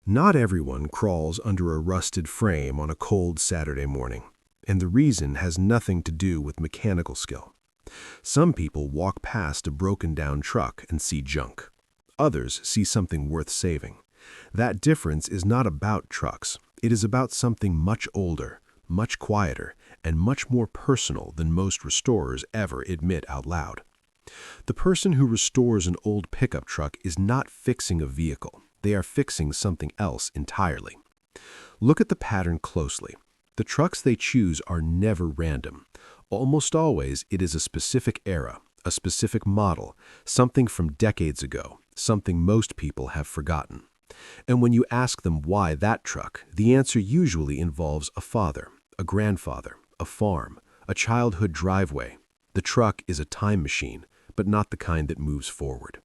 Not everyone crawls under a rusted frame on a cold Saturday morning, and the reason has nothing to do with mechanical skill. Some people walk past a broken-down truck and see junk. Others see something worth saving. That difference is not about trucks. It is about something much older, much quieter, and much more personal than most restorers ever admit out loud. The person who restores an old pickup truck is not fixing a vehicle. They are fixing something else entirely. Look at the pattern closely. The trucks they choose are never random. Almost always, it is a specific era, a specific model, something from decades ago, something most people have forgotten. And when you ask them why that truck, the answer usually involves a father, a grandfather, a farm, a childhood driveway. The truck is a time machine, but not the kind that moves forward.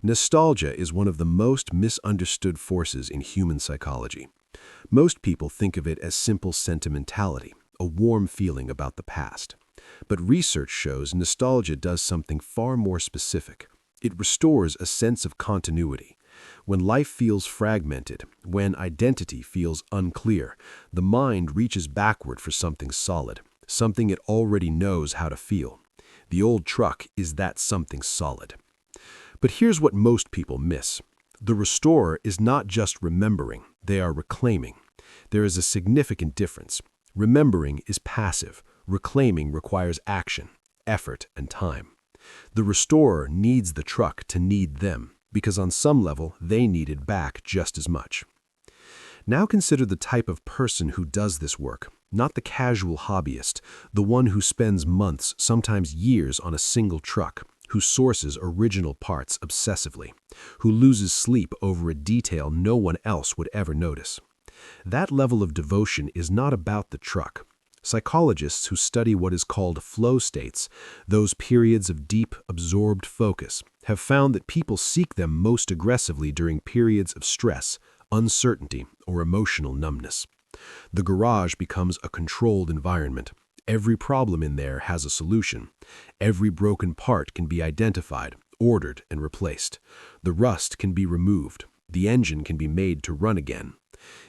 Nostalgia is one of the most misunderstood forces in human psychology. Most people think of it as simple sentimentality, a warm feeling about the past. But research shows nostalgia does something far more specific. It restores a sense of continuity. When life feels fragmented, when identity feels unclear, the mind reaches backward for something solid, something it already knows how to feel. The old truck is that something solid. But here's what most people miss. The restorer is not just remembering, they are reclaiming. There is a significant difference. Remembering is passive. Reclaiming requires action, effort, and time. The restorer needs the truck to need them, because on some level, they need it back just as much. Now consider the type of person who does this work, not the casual hobbyist, the one who spends months, sometimes years, on a single truck, who sources original parts obsessively, who loses sleep over a detail no one else would ever notice. That level of devotion is not about the truck. Psychologists who study what is called flow states, those periods of deep, absorbed focus, have found that people seek them most aggressively during periods of stress, uncertainty, or emotional numbness. The garage becomes a controlled environment. Every problem in there has a solution. Every broken part can be identified, ordered, and replaced. The rust can be removed. The engine can be made to run again.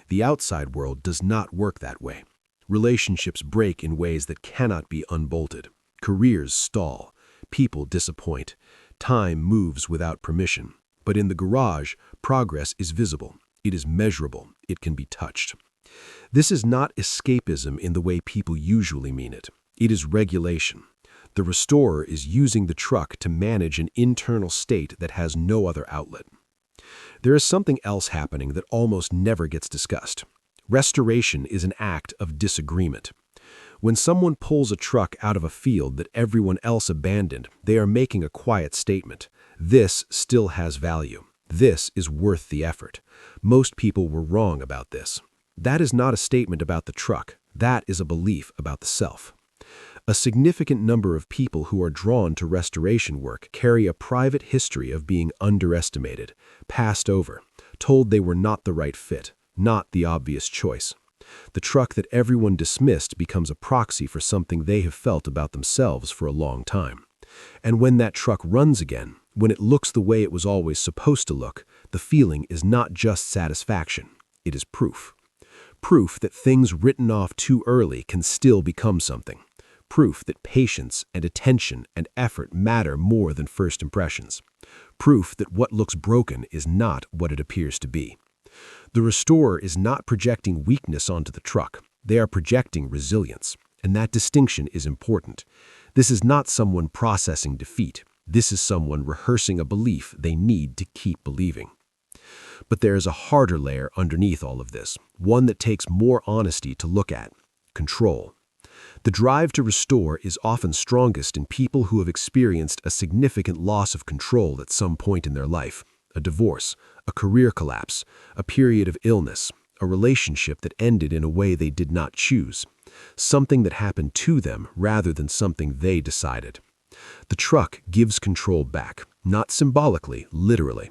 The outside world does not work that way. Relationships break in ways that cannot be unbolted. Careers stall. People disappoint. Time moves without permission. But in the garage, progress is visible. It is measurable. It can be touched. This is not escapism in the way people usually mean it. It is regulation. The restorer is using the truck to manage an internal state that has no other outlet. There is something else happening that almost never gets discussed. Restoration is an act of disagreement. When someone pulls a truck out of a field that everyone else abandoned, they are making a quiet statement. This still has value. This is worth the effort. Most people were wrong about this. That is not a statement about the truck. That is a belief about the self. A significant number of people who are drawn to restoration work carry a private history of being underestimated, passed over, told they were not the right fit, not the obvious choice. The truck that everyone dismissed becomes a proxy for something they have felt about themselves for a long time. And when that truck runs again, when it looks the way it was always supposed to look, the feeling is not just satisfaction. It is proof. Proof that things written off too early can still become something. Proof that patience and attention and effort matter more than first impressions. Proof that what looks broken is not what it appears to be. The restorer is not projecting weakness onto the truck. They are projecting resilience, and that distinction is important. This is not someone processing defeat. This is someone rehearsing a belief they need to keep believing. But there is a harder layer underneath all of this, one that takes more honesty to look at: control. The drive to restore is often strongest in people who have experienced a significant loss of control at some point in their life: a divorce, a career collapse, a period of illness, a relationship that ended in a way they did not choose, something that happened to them rather than something they decided. The truck gives control back, not symbolically, literally.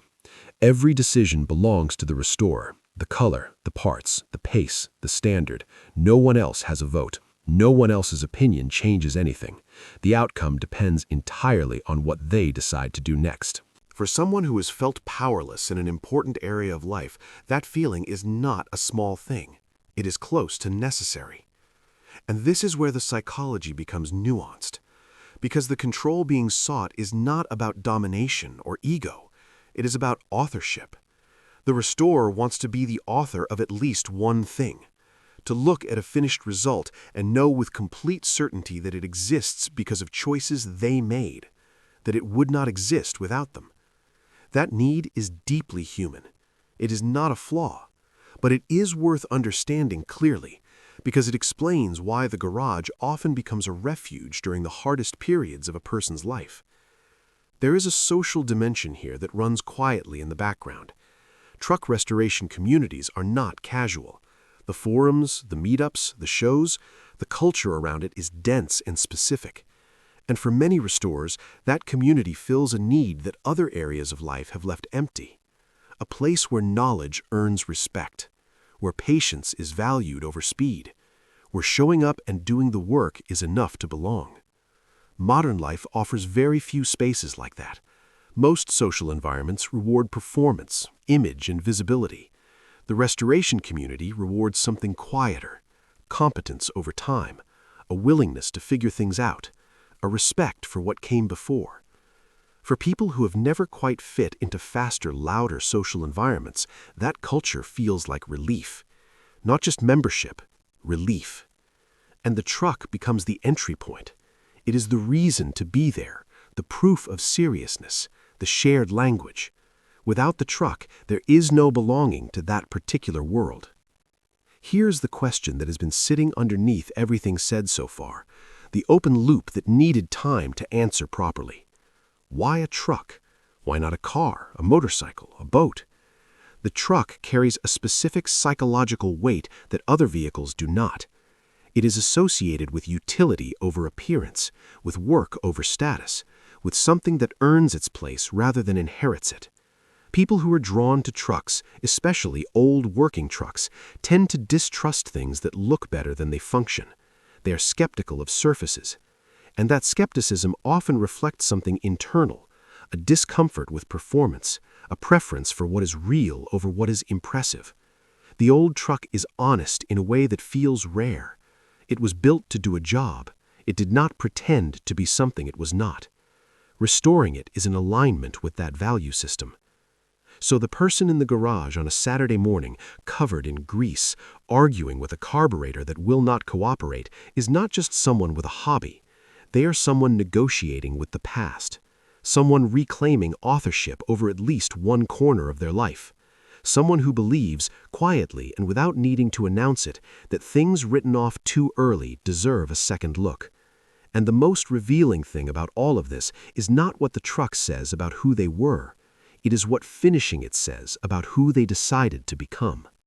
Every decision belongs to the restorer. The color, the parts, the pace, the standard. No one else has a vote. No one else's opinion changes anything. The outcome depends entirely on what they decide to do next. For someone who has felt powerless in an important area of life, that feeling is not a small thing. It is close to necessary. And this is where the psychology becomes nuanced. Because the control being sought is not about domination or ego. It is about authorship. The restorer wants to be the author of at least one thing. To look at a finished result and know with complete certainty that it exists because of choices they made, that it would not exist without them. That need is deeply human. It is not a flaw, but it is worth understanding clearly because it explains why the garage often becomes a refuge during the hardest periods of a person's life. There is a social dimension here that runs quietly in the background. Truck restoration communities are not casual. The forums, the meetups, the shows, the culture around it is dense and specific. And for many restorers, that community fills a need that other areas of life have left empty. A place where knowledge earns respect, where patience is valued over speed, where showing up and doing the work is enough to belong. Modern life offers very few spaces like that. Most social environments reward performance, image, and visibility. The restoration community rewards something quieter, competence over time, a willingness to figure things out, a respect for what came before. For people who have never quite fit into faster, louder social environments, that culture feels like relief. Not just membership, relief. And the truck becomes the entry point. It is the reason to be there, the proof of seriousness, the shared language. Without the truck, there is no belonging to that particular world. Here's the question that has been sitting underneath everything said so far, the open loop that needed time to answer properly. Why a truck? Why not a car, a motorcycle, a boat? The truck carries a specific psychological weight that other vehicles do not. It is associated with utility over appearance, with work over status, with something that earns its place rather than inherits it. People who are drawn to trucks, especially old working trucks, tend to distrust things that look better than they function. They are skeptical of surfaces. And that skepticism often reflects something internal, a discomfort with performance, a preference for what is real over what is impressive. The old truck is honest in a way that feels rare. It was built to do a job. It did not pretend to be something it was not. Restoring it is in alignment with that value system. So the person in the garage on a Saturday morning, covered in grease, arguing with a carburetor that will not cooperate, is not just someone with a hobby. They are someone negotiating with the past, someone reclaiming authorship over at least one corner of their life, someone who believes, quietly and without needing to announce it, that things written off too early deserve a second look. And the most revealing thing about all of this is not what the truck says about who they were. It is what finishing it says about who they decided to become.